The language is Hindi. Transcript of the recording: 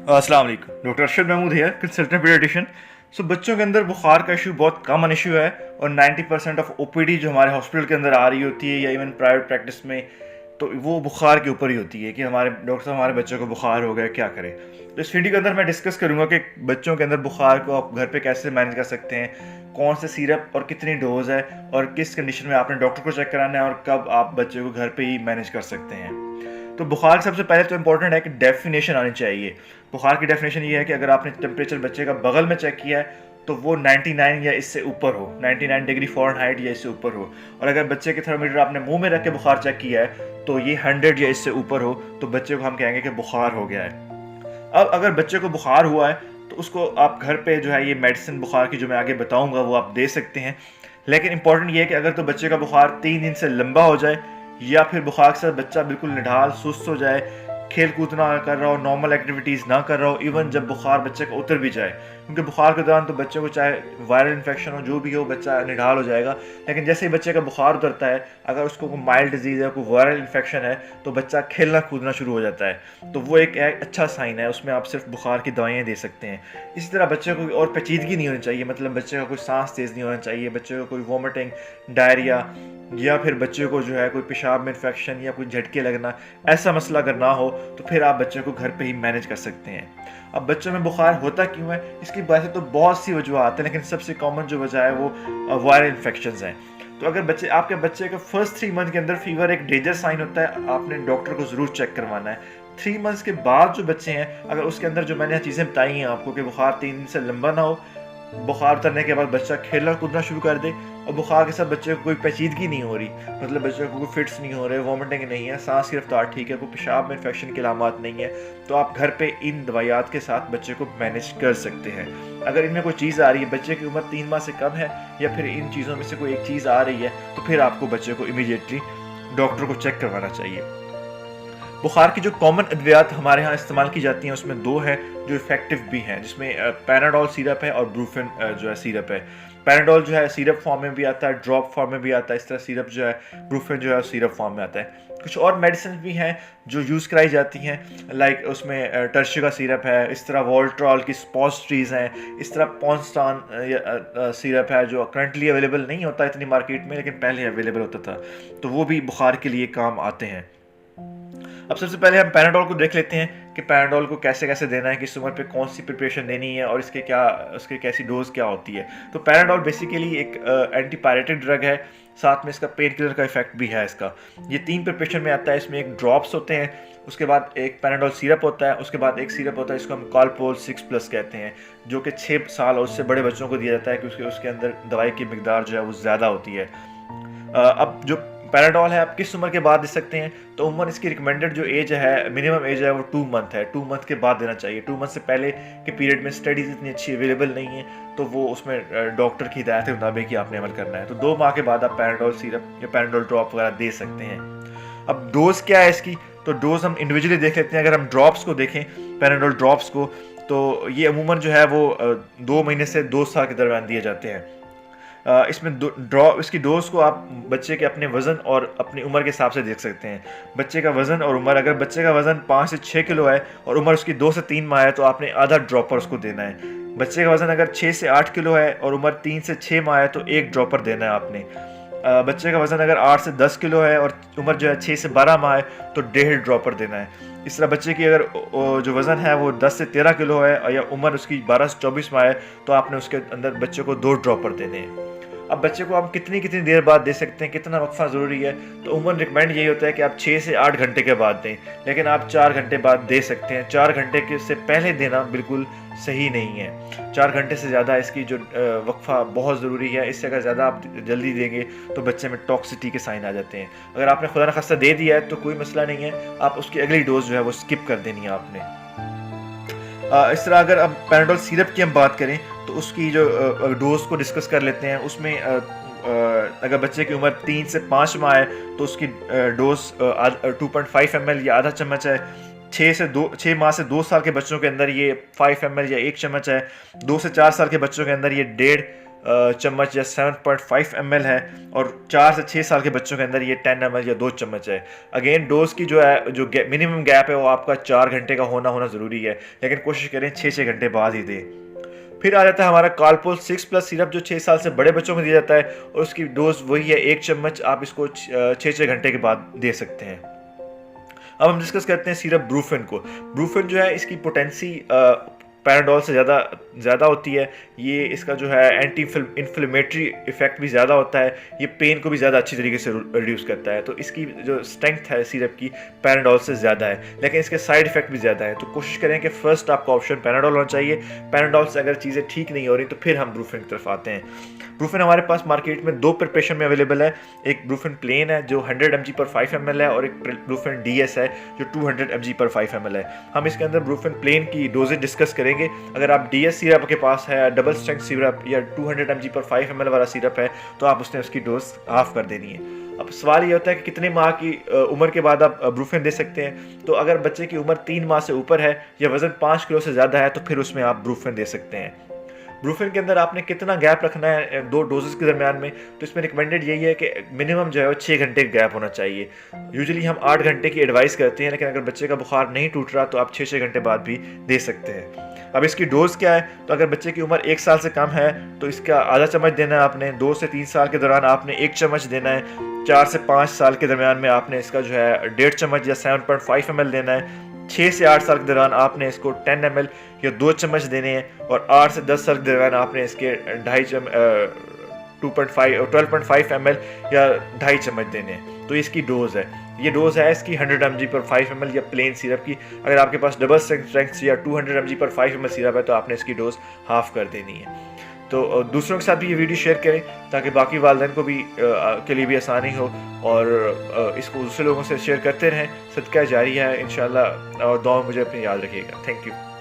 अस्सलाम वालेकुम। डॉक्टर अरशद महमूद है, कंसल्टेंट पीडियाट्रिशियन। बच्चों के अंदर बुखार का इशू बहुत कॉमन इशू है और 90% ऑफ ओपीडी जो हमारे हॉस्पिटल के अंदर आ रही होती है या इवन प्राइवेट प्रैक्टिस में, तो वो बुखार के ऊपर ही होती है कि हमारे डॉक्टर साहब हमारे बच्चों को बुखार हो गया, क्या करें। तो इस वीडियो के अंदर मैं डिस्कस करूंगा कि बच्चों के अंदर बुखार को आप घर पे कैसे मैनेज कर सकते हैं, कौन से सिरप और कितनी डोज है और किस कंडीशन में आपने डॉक्टर को चेक कराना है और कब आप बच्चे को घर पे ही मैनेज कर सकते हैं। तो बुखार सबसे पहले तो इंपॉर्टेंट है कि डेफिनेशन आनी चाहिए। बुखार की डेफिनेशन ये है कि अगर आपने टेम्परेचर बच्चे का बगल में चेक किया है तो वो 99 या इससे ऊपर हो, 99 डिग्री फ़ारेनहाइट या इससे ऊपर हो। और अगर बच्चे के थर्मोमीटर आपने मुंह में रख के बुखार चेक किया है तो ये 100 या इससे ऊपर हो, तो बच्चे को हम कहेंगे कि बुखार हो गया है। अब अगर बच्चे को बुखार हुआ है तो उसको आप घर पे जो है ये मेडिसिन बुखार की जो मैं आगे बताऊंगा वो आप दे सकते हैं। लेकिन इंपॉर्टेंट ये है कि अगर तो बच्चे का बुखार 3 दिन से लंबा हो जाए या फिर बुखार के साथ बच्चा बिल्कुल निढाल सुस्त हो जाए, खेल कूद ना कर रहा हो, नॉर्मल एक्टिविटीज़ ना कर रहा हो, इवन जब बुखार बच्चे का उतर भी जाए, क्योंकि बुखार के दौरान तो बच्चे को चाहे वायरल इन्फेक्शन हो जो भी हो बच्चा निढाल हो जाएगा। लेकिन जैसे ही बच्चे का बुखार उतरता है, अगर उसको कोई माइल्ड डिजीज़ है, कोई वायरल इन्फेक्शन है, तो बच्चा खेलना कूदना शुरू हो जाता है। तो वो एक अच्छा साइन है, उसमें आप सिर्फ बुखार की दवाइयाँ दे सकते हैं। इसी तरह बच्चे को और पेचीदगी नहीं होनी चाहिए, मतलब बच्चे का कोई सांस तेज़ नहीं होना चाहिए, बच्चे को कोई वॉमिटिंग, डायरिया या फिर बच्चे को जो है कोई पेशाब में इन्फेक्शन या कोई झटके लगना, ऐसा मसला अगर ना हो तो फिर आप बच्चे को घर पे ही मैनेज कर सकते हैं। अब बच्चों में बुखार होता क्यों है, इसकी वजह तो बहुत सी वजूहत हैं, लेकिन सबसे कॉमन जो वजह है वो वायरल इन्फेक्शंस हैं। तो अगर आपके बच्चे का फर्स्ट 3 मंथ के अंदर फीवर एक डेंजर साइन होता है, आपने डॉक्टर को ज़रूर चेक करवाना है। 3 मंथ्स के बाद जो बच्चे हैं, अगर उसके अंदर जो मैंने चीज़ें बताई हैं आपको कि बुखार 3 दिन से लंबा ना हो, बुखार उतरने के बाद बच्चा खेलना कूदना शुरू कर दे और बुखार के साथ बच्चे को कोई पेचीदगी नहीं हो रही, मतलब बच्चे को कोई फिट्स नहीं हो रहे, वॉमिटिंग नहीं है, सांस की रफ्तार ठीक है, कोई पेशाब में इन्फेक्शन के अलामात नहीं है, तो आप घर पे इन दवाइयात के साथ बच्चे को मैनेज कर सकते हैं। अगर इनमें कोई चीज़ आ रही है, बच्चे की उम्र 3 माह से कम है या फिर इन चीज़ों में से कोई एक चीज़ आ रही है, तो फिर आपको बच्चे को इमीडिएटली डॉक्टर को चेक करवाना चाहिए। बुखार की जो कॉमन अद्वियात हमारे यहाँ इस्तेमाल की जाती हैं उसमें 2 हैं जो इफ़ेक्टिव भी हैं, जिसमें पैराडोल सिरप है और ब्रूफेन जो है सिरप है। पैराडोल जो है सिरप फॉर्म में भी आता है, ड्रॉप फॉर्म में भी आता है, इस तरह सिरप जो है ब्रूफेन जो है सिरप फॉर्म में आता है। कुछ और मेडिसिन भी हैं जो यूज़ कराई जाती हैं, लाइक उसमें टर्शी का सिरप है, इस तरह वोल्ट्रॉल की स्पॉस्ट्रीज़ हैं, इस तरह पॉन्स्टान सिरप है जो करंटली अवेलेबल नहीं होता इतनी मार्केट में, लेकिन पहले अवेलेबल होता था, तो वो भी बुखार के लिए काम आते हैं। अब सबसे पहले हम पैराडोल को देख लेते हैं कि पैराडोल को कैसे कैसे देना है, किस उम्र पे कौन सी प्रिपरेशन देनी है और उसके कैसी डोज क्या होती है। तो पैराडोल बेसिकली एक एंटीपायरेटिक ड्रग है, साथ में इसका पेन किलर का इफेक्ट भी है इसका। ये 3 प्रिपरेशन में आता है, इसमें एक ड्रॉप्स होते हैं, उसके बाद एक पैराडोल सिरप होता है, उसके बाद एक सिरप होता है जिसको हम कॉलपोल 6+ कहते हैं, जो कि 6 साल और उससे बड़े बच्चों को दिया जाता है क्योंकि उसके अंदर दवाई की मिकदार जो है वो ज़्यादा होती है। अब जो पैराडोल है आप किस उम्र के बाद दे सकते हैं, तो उम्र इसकी रिकमेंडेड जो एज है, मिनिमम एज है वो 2 मंथ है, 2 मंथ के बाद देना चाहिए। 2 मंथ से पहले के पीरियड में स्टडीज इतनी अच्छी अवेलेबल नहीं है, तो वो उसमें डॉक्टर की हिदायत के मुताबिक ही आपने अमल करना है। तो 2 माह के बाद आप पैराडोल सिरप या पैराडोल ड्रॉप वगैरह दे सकते हैं। अब डोज क्या है इसकी, तो डोज हम इंडिविजुअली देख लेते हैं। अगर हम ड्रॉप्स को देखें, पैराडोल ड्रॉप्स को, तो ये अमूमन जो है वो 2 महीने से 2 साल के दरमियान दिए जाते हैं। इसमें इसकी डोज को आप बच्चे के अपने वज़न और अपनी उम्र के हिसाब से देख सकते हैं। बच्चे का वज़न और उम्र, अगर बच्चे का वज़न 5 से 6 किलो है और उम्र उसकी 2 से 3 माह है तो आपने आधा ड्रॉपर उसको देना है। बच्चे का वज़न अगर 6 से 8 किलो है और उम्र 3 से 6 माह है तो 1 ड्रॉपर देना है आपने। बच्चे का वज़न अगर 8 से 10 किलो है और उम्र जो है 6 से 12 माह है तो 1.5 ड्रॉपर देना है। इस तरह बच्चे की अगर जो वज़न है वो 10 से 13 किलो है या उम्र उसकी 12 से 24 माह है तो आपने उसके अंदर बच्चे को 2 ड्रॉपर देने हैं। अब बच्चे को आप कितनी कितनी देर बाद दे सकते हैं, कितना वक्फा ज़रूरी है, तो उम्र रिकमेंड यही होता है कि आप 6 से 8 घंटे के बाद दें, लेकिन आप 4 घंटे बाद दे सकते हैं। 4 घंटे के से पहले देना बिल्कुल सही नहीं है। 4 घंटे से ज़्यादा इसकी जो वक्फा बहुत ज़रूरी है, इससे अगर ज़्यादा आप जल्दी देंगे तो बच्चे में टॉक्सिटी के साइन आ जाते हैं। अगर आपने खुदा न खास्ता दे दिया है तो कोई मसला नहीं है, आप उसकी अगली डोज जो है वो स्किप कर देनी है आपने। इस तरह अगर अब पैराडोल सिरप की हम बात करें तो उसकी जो डोज को डिस्कस कर लेते हैं। उसमें अगर बच्चे की उम्र 3 से 5 माह है तो उसकी डोज 2.5 ml या आधा चम्मच है। 6 माह से 2 साल के बच्चों के अंदर ये 5 ml या 1 चम्मच है। 2 से 4 साल के बच्चों के अंदर ये 1.5 चम्मच या 7.5 ml है, और 4 से 6 साल के बच्चों के अंदर ये 10 ml या 2 चम्मच है। अगेन डोज की जो है, जो मिनिमम गैप है वो आपका 4 घंटे का होना ज़रूरी है, लेकिन कोशिश करें 6 घंटे बाद ही दें। फिर आ जाता है हमारा कालपोल 6+ सिरप, जो 6 साल से बड़े बच्चों को दिया जाता है, और उसकी डोज वही है 1 चम्मच। आप इसको 6 घंटे के बाद दे सकते हैं। अब हम डिस्कस करते हैं सिरप ब्रूफेन को। ब्रूफेन जो है, इसकी पोटेंसी पैराडोल से ज़्यादा होती है। ये इसका जो है एंटी इन्फ्लेमेटरी इफेक्ट भी ज़्यादा होता है। ये पेन को भी ज़्यादा अच्छी तरीके से रिड्यूस करता है। तो इसकी जो स्ट्रेंथ है सिरप की, पैराडोल से ज़्यादा है, लेकिन इसके साइड इफेक्ट भी ज़्यादा है। तो कोशिश करें कि फर्स्ट आपका ऑप्शन पैराडोल होना चाहिए। पैराडोल से अगर चीज़ें ठीक नहीं हो रही तो फिर हम ब्रूफेन की तरफ आते हैं। ब्रूफेन हमारे पास मार्केट में 2 प्रिपरेशन में अवेलेबल है। एक ब्रूफेन प्लेन है जो 100 mg/5 ml है, और एक ब्रूफेन DS है जो 200 mg/5 ml है। हम इसके अंदर ब्रूफेन प्लेन की डोजेज डिस्कस करेंगे। अगर आप DS सिरप आपके पास है, डबल स्ट्रेंथ सिरप या 200 mg/5 ml वाला सिरप है, तो आप उसने उसकी डोज हाफ कर देनी है। अब सवाल ये होता है कि कितने माह की उम्र के बाद आप ब्रूफेन दे सकते हैं। तो अगर बच्चे की उम्र 3 माह से ऊपर है या वजन 5 किलो से ज़्यादा है, तो फिर उसमें आप ब्रूफेन दे सकते हैं। ब्रूफेन के अंदर आपने कितना गैप रखना है 2 डोजेस के दरमियान में, तो इसमें रिकमेंडेड यही है कि मिनिमम जो है वो 6 घंटे का गैप होना चाहिए। यूजुअली हम 8 घंटे की एडवाइस करते हैं, लेकिन अगर बच्चे का बुखार नहीं टूट रहा तो आप 6 घंटे बाद भी दे सकते हैं। अब इसकी डोज क्या है, तो अगर बच्चे की उम्र 1 साल से कम है तो इसका आधा चम्मच देना है आपने। 2 से 3 साल के दौरान आपने 1 चम्मच देना है। 4 से 5 साल के दरमियान में आपने इसका जो है 1.5 चम्मच या 7.5 ml देना है। 6 से 8 साल के दौरान आपने इसको 10 ml या 2 चम्मच देने हैं, और 8 से 10 साल के दौरान आपने इसके 12.5 ml या 2.5 चम्मच देने हैं। तो इसकी डोज है, ये डोज है इसकी 100 mg/5 ml या प्लेन सिरप की। अगर आपके पास डबल स्ट्रेंथ या 200 mg/5 ml सिरप है तो आपने इसकी डोज हाफ कर देनी है। तो दूसरों के साथ भी ये वीडियो शेयर करें ताकि बाकी वालिदैन को भी के लिए भी आसानी हो, और इसको दूसरे लोगों से शेयर करते रहें। सदका जारी है इंशाल्लाह, और दुआ में मुझे अपनी याद रखिएगा। Thank you.